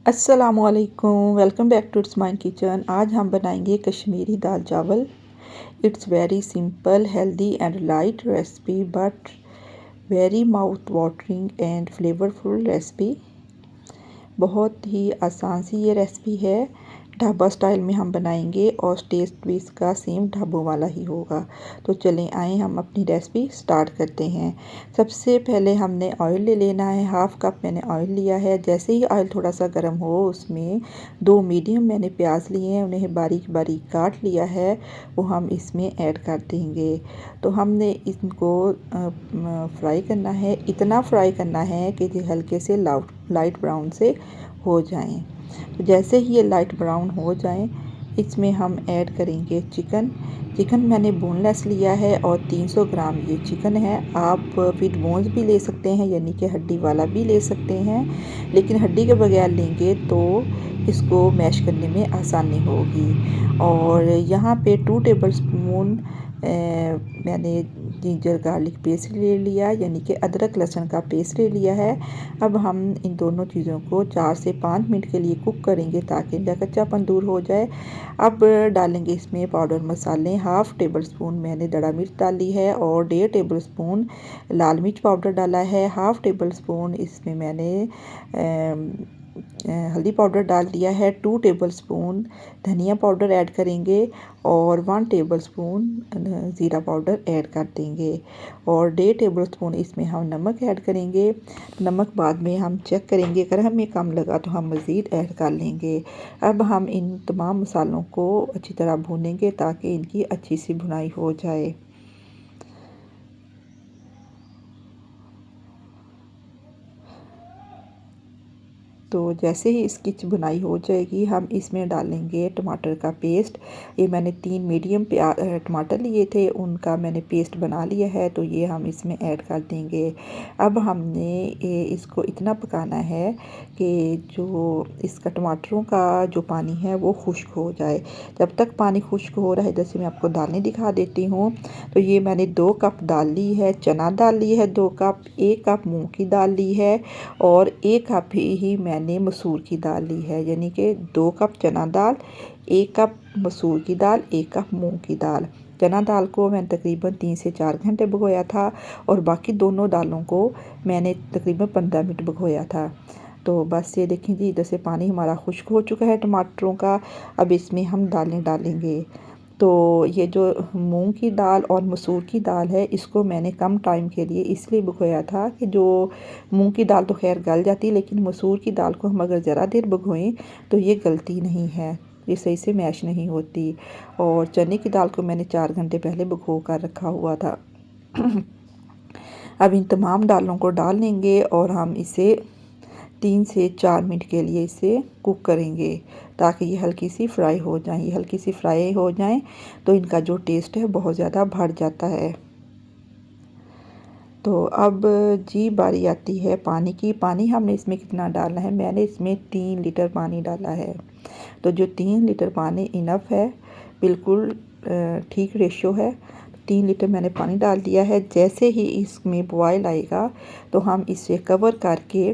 अस्सलामुअलैकुम, welcome back to it's my kitchen. आज हम बनाएंगे कश्मीरी दाल चावल। It's very simple, healthy and light recipe but very mouth watering and flavourful recipe. बहुत ही आसान सी ये रेसिपी है। ढाबा स्टाइल में हम बनाएंगे और टेस्ट भी इसका सेम ढाबों वाला ही होगा। तो चलें आए हम अपनी रेसिपी स्टार्ट करते हैं। सबसे पहले हमने ऑयल ले लेना है। हाफ़ कप मैंने ऑयल लिया है। जैसे ही ऑयल थोड़ा सा गर्म हो उसमें 2 मीडियम मैंने प्याज लिए हैं, उन्हें बारीक बारीक काट लिया है, वो हम इसमें ऐड कर देंगे। तो हमने इनको फ्राई करना है। इतना फ्राई करना है कि ये हल्के से लाइट ब्राउन से हो जाएं। तो जैसे ही ये लाइट ब्राउन हो जाएं इसमें हम ऐड करेंगे चिकन मैंने बोनलेस लिया है और 300 ग्राम ये चिकन है। आप फिट बोन्स भी ले सकते हैं, यानी कि हड्डी वाला भी ले सकते हैं, लेकिन हड्डी के बगैर लेंगे तो इसको मैश करने में आसानी होगी। और यहाँ पे 2 टेबल स्पून मैंने जिंजर गार्लिक पेस्ट ले लिया, यानी कि अदरक लहसुन का पेस्ट ले लिया है। अब हम इन दोनों चीज़ों को 4 से 5 मिनट के लिए कुक करेंगे ताकि इनका कच्चापन दूर हो जाए। अब डालेंगे इसमें पाउडर मसाले। हाफ़ टेबल स्पून मैंने दड़ा मिर्च डाली है और 1.5 टेबल स्पून लाल मिर्च पाउडर डाला है। हाफ़ टेबल स्पून इसमें मैंने हल्दी पाउडर डाल दिया है। 2 टेबल स्पून धनिया पाउडर ऐड करेंगे और 1 टेबल स्पून ज़ीरा पाउडर ऐड कर देंगे और 1.5 टेबल स्पून इसमें हम नमक ऐड करेंगे। नमक बाद में हम चेक करेंगे, अगर हमें कम लगा तो हम मज़ीद ऐड कर लेंगे। अब हम इन तमाम मसालों को अच्छी तरह भूनेंगे ताकि इनकी अच्छी सी भुनाई हो जाए। तो जैसे ही इसकी बुनाई हो जाएगी हम इसमें डालेंगे टमाटर का पेस्ट। ये मैंने 3 मीडियम टमाटर लिए थे, उनका मैंने पेस्ट बना लिया है, तो ये हम इसमें ऐड कर देंगे। अब हमने इसको इतना पकाना है कि जो इसका टमाटरों का जो पानी है वो खुश्क हो जाए। जब तक पानी खुश्क हो रहा है, जैसे मैं आपको दालें दिखा देती हूँ। तो ये मैंने 2 कप दाल ली है, चना दाल ली है 2 कप, 1 कप मूँग की दाल ली है और 1 कप ही मैंने मसूर की दाल ली है, यानी कि 2 कप चना दाल, 1 कप मसूर की दाल, 1 कप मूंग की दाल। चना दाल को मैंने तकरीबन 3 से 4 घंटे भिगोया था और बाकी दोनों दालों को मैंने तकरीबन 15 मिनट भिगोया था। तो बस ये देखें जी, इधर से पानी हमारा खुश्क हो चुका है टमाटरों का। अब इसमें हम दालें डालेंगे। तो ये जो मूंग की दाल और मसूर की दाल है, इसको मैंने कम टाइम के लिए इसलिए भिगोया था कि जो मूंग की दाल तो खैर गल जाती है, लेकिन मसूर की दाल को हम अगर ज़रा देर भिगोएं तो ये गलती नहीं है, ये सही से मैश नहीं होती। और चने की दाल को मैंने 4 घंटे पहले भिगो कर रखा हुआ था। अब इन तमाम दालों को डाल लेंगे और हम इसे 3 से 4 मिनट के लिए इसे कुक करेंगे ताकि ये हल्की सी फ्राई हो जाएं। ये हल्की सी फ्राई हो जाएं तो इनका जो टेस्ट है बहुत ज़्यादा बढ़ जाता है। तो अब जी बारी आती है पानी की। पानी हमने इसमें कितना डालना है, मैंने इसमें 3 लीटर पानी डाला है। तो जो 3 लीटर पानी इनफ है, बिल्कुल ठीक रेशो है। 3 लीटर मैंने पानी डाल दिया है। जैसे ही इसमें बॉयल आएगा तो हम इसे कवर करके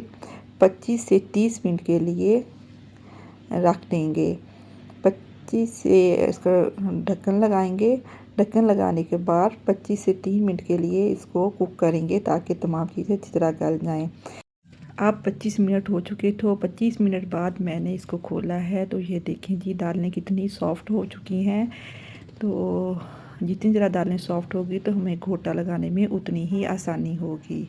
25 से 30 मिनट के लिए रख देंगे। 25 से इसका ढक्कन लगाएंगे। ढक्कन लगाने के बाद 25 से 30 मिनट के लिए इसको कुक करेंगे ताकि तमाम चीज़ें अच्छी तरह गल जाएं। अब 25 मिनट हो चुके, तो 25 मिनट बाद मैंने इसको खोला है तो ये देखें जी, दालें कितनी सॉफ़्ट हो चुकी हैं। तो जितनी ज़रा दालें सॉफ़्ट होगी तो हमें घोटा लगाने में उतनी ही आसानी होगी।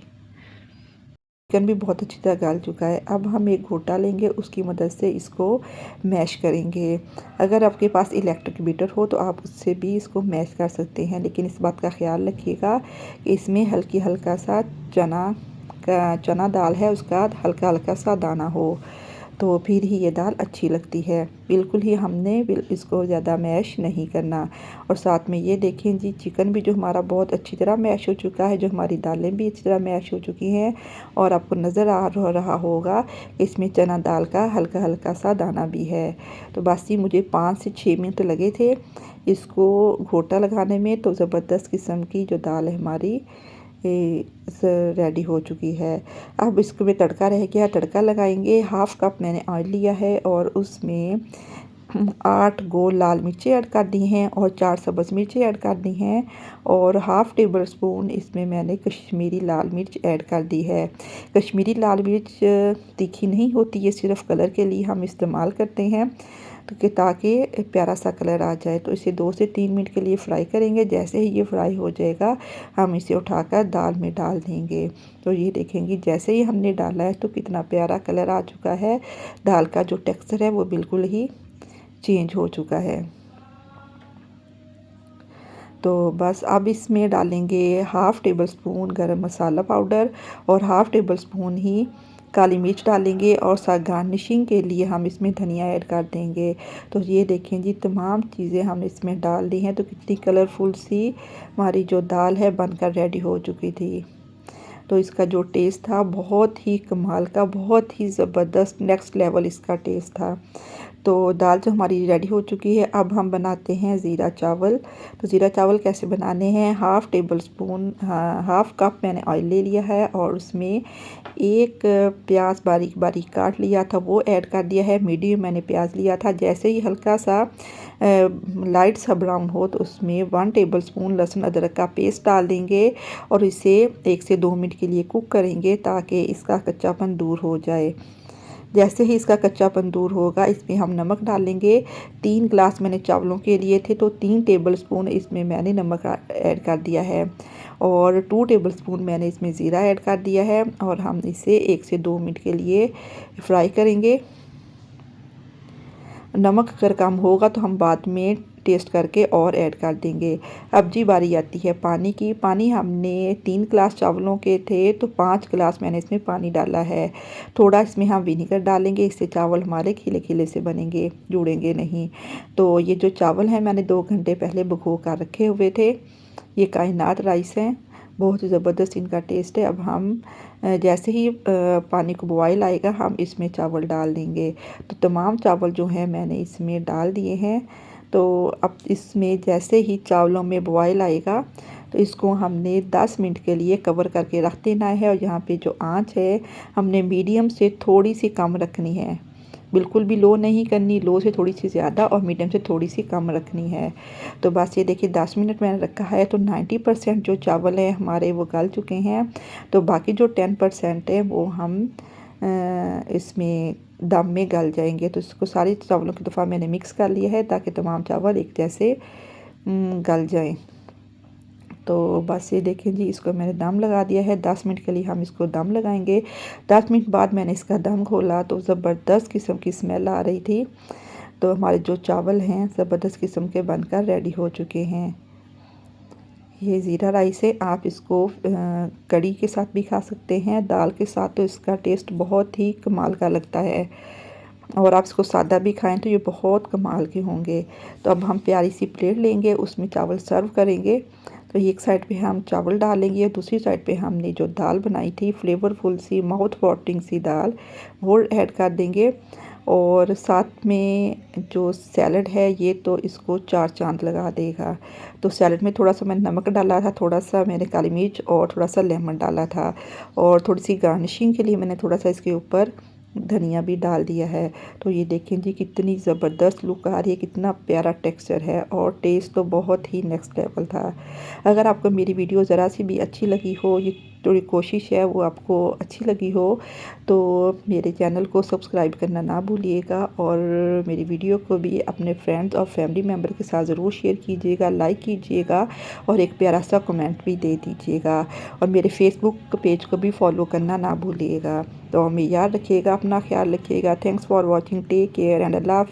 चिकन भी बहुत अच्छी तरह गल चुका है। अब हम एक घोटा लेंगे, उसकी मदद से इसको मैश करेंगे। अगर आपके पास इलेक्ट्रिक बीटर हो तो आप उससे भी इसको मैश कर सकते हैं, लेकिन इस बात का ख्याल रखिएगा कि इसमें हल्का सा चना दाल है उसका हल्का हल्का सा दाना हो, तो फिर ही ये दाल अच्छी लगती है। बिल्कुल ही हमने इसको ज़्यादा मैश नहीं करना। और साथ में ये देखें जी, चिकन भी जो हमारा बहुत अच्छी तरह मैश हो चुका है, जो हमारी दालें भी अच्छी तरह मैश हो चुकी हैं। और आपको नज़र आ रहा होगा इसमें चना दाल का हल्का हल्का सा दाना भी है। तो बस ही मुझे 5 से 6 मिनट लगे थे इसको घोटा लगाने में। तो ज़बरदस्त किस्म की जो दाल है हमारी रेडी हो चुकी है। अब इसको में तड़का रह गया, तड़का लगाएंगे। हाफ कप मैंने ऑयल लिया है और उसमें 8 गोल लाल मिर्ची ऐड कर दी हैं और 4 सब्ज़ मिर्ची ऐड कर दी हैं और हाफ़ टेबल स्पून इसमें मैंने कश्मीरी लाल मिर्च ऐड कर दी है। कश्मीरी लाल मिर्च तीखी नहीं होती, ये सिर्फ कलर के लिए हम इस्तेमाल करते हैं तो ताकि प्यारा सा कलर आ जाए। तो इसे 2 से 3 मिनट के लिए फ्राई करेंगे। जैसे ही ये फ्राई हो जाएगा हम इसे उठाकर दाल में डाल देंगे। तो ये देखेंगे जैसे ही हमने डाला है तो कितना प्यारा कलर आ चुका है। दाल का जो टेक्सचर है वो बिल्कुल ही चेंज हो चुका है। तो बस अब इसमें डालेंगे हाफ़ टेबल स्पून गरम मसाला पाउडर और हाफ़ टेबल स्पून ही काली मिर्च डालेंगे और साथ गार्निशिंग के लिए हम इसमें धनिया ऐड कर देंगे। तो ये देखें जी, तमाम चीज़ें हमने इसमें डाल दी हैं तो कितनी कलरफुल सी हमारी जो दाल है बनकर रेडी हो चुकी थी। तो इसका जो टेस्ट था बहुत ही कमाल का, बहुत ही ज़बरदस्त, नेक्स्ट लेवल इसका टेस्ट था। तो दाल जो हमारी रेडी हो चुकी है, अब हम बनाते हैं ज़ीरा चावल। तो ज़ीरा चावल कैसे बनाने हैं, half table spoon half cup मैंने ऑयल ले लिया है और उसमें एक प्याज बारीक बारीक काट लिया था वो ऐड कर दिया है। मीडियम मैंने प्याज लिया था। जैसे ही हल्का सा लाइट सा ब्राउन हो तो उसमें 1 टेबल स्पून लहसुन अदरक का पेस्ट डाल देंगे और इसे 1 से 2 मिनट के लिए कुक करेंगे ताकि इसका कच्चापन दूर हो जाए। जैसे ही इसका कच्चापन दूर होगा इसमें हम नमक डालेंगे। 3 ग्लास मैंने चावलों के लिए थे तो 3 टेबल स्पून इसमें मैंने नमक ऐड कर दिया है और 2 टेबल स्पून मैंने इसमें ज़ीरा ऐड कर दिया है और हम इसे 1 से 2 मिनट के लिए फ्राई करेंगे। नमक अगर कम होगा तो हम बाद में टेस्ट करके और ऐड कर देंगे। अब जी बारी आती है पानी की। पानी हमने 3 ग्लास चावलों के थे तो 5 ग्लास मैंने इसमें पानी डाला है। थोड़ा इसमें हम विनीगर डालेंगे, इससे चावल हमारे खिले खिले से बनेंगे, जुड़ेंगे नहीं। तो ये जो चावल हैं मैंने 2 घंटे पहले भिगो कर रखे हुए थे। ये कायनात राइस हैं, बहुत ही ज़बरदस्त इनका टेस्ट है। अब हम जैसे ही पानी को बॉयल आएगा हम इसमें चावल डाल देंगे। तो तमाम चावल जो हैं मैंने इसमें डाल दिए हैं। तो अब इसमें जैसे ही चावलों में बॉयल आएगा तो इसको हमने 10 मिनट के लिए कवर करके रख देना है और यहाँ पे जो आंच है हमने मीडियम से थोड़ी सी कम रखनी है, बिल्कुल भी लो नहीं करनी, लो से थोड़ी सी ज़्यादा और मीडियम से थोड़ी सी कम रखनी है। तो बस ये देखिए 10 मिनट मैंने रखा है तो 90% जो चावल हैं हमारे वो गल चुके हैं। तो बाकी जो 10% है वो हम इसमें दम में गल जाएंगे। तो इसको सारे चावलों की दफ़ा मैंने मिक्स कर लिया है ताकि तमाम चावल एक जैसे गल जाएं। तो बस ये देखें जी, इसको मैंने दम लगा दिया है। 10 मिनट के लिए हम इसको दम लगाएंगे। 10 मिनट बाद मैंने इसका दम खोला तो ज़बरदस्त किस्म की स्मेल आ रही थी। तो हमारे जो चावल हैं ज़बरदस्त किस्म के बनकर रेडी हो चुके हैं। ये ज़ीरा राइस है, आप इसको कड़ी के साथ भी खा सकते हैं, दाल के साथ तो इसका टेस्ट बहुत ही कमाल का लगता है और आप इसको सादा भी खाएं तो ये बहुत कमाल के होंगे। तो अब हम प्यारी सी प्लेट लेंगे, उसमें चावल सर्व करेंगे। तो एक साइड पे हम चावल डालेंगे, दूसरी साइड पे हमने जो दाल बनाई थी फ्लेवरफुल सी माउथ वाटरिंग सी दाल वो ऐड कर देंगे और साथ में जो सैलड है ये तो इसको 4 चांद लगा देगा। तो सैलड में थोड़ा सा मैंने नमक डाला था, थोड़ा सा मैंने काली मिर्च और थोड़ा सा लेमन डाला था और थोड़ी सी गार्निशिंग के लिए मैंने थोड़ा सा इसके ऊपर धनिया भी डाल दिया है। तो ये देखें जी कितनी ज़बरदस्त लुक आ रही है, कितना प्यारा टेक्सचर है और टेस्ट तो बहुत ही नेक्स्ट लेवल था। अगर आपको मेरी वीडियो ज़रा सी भी अच्छी लगी हो, ये थोड़ी कोशिश है वो आपको अच्छी लगी हो तो मेरे चैनल को सब्सक्राइब करना ना भूलिएगा और मेरी वीडियो को भी अपने फ्रेंड्स और फैमिली मेम्बर के साथ ज़रूर शेयर कीजिएगा, लाइक कीजिएगा और एक प्यारा सा कमेंट भी दे दीजिएगा और मेरे फेसबुक पेज को भी फॉलो करना ना भूलिएगा। तो हमें याद रखिएगा, अपना ख्याल रखिएगा। Thanks for watching, take care and Allah.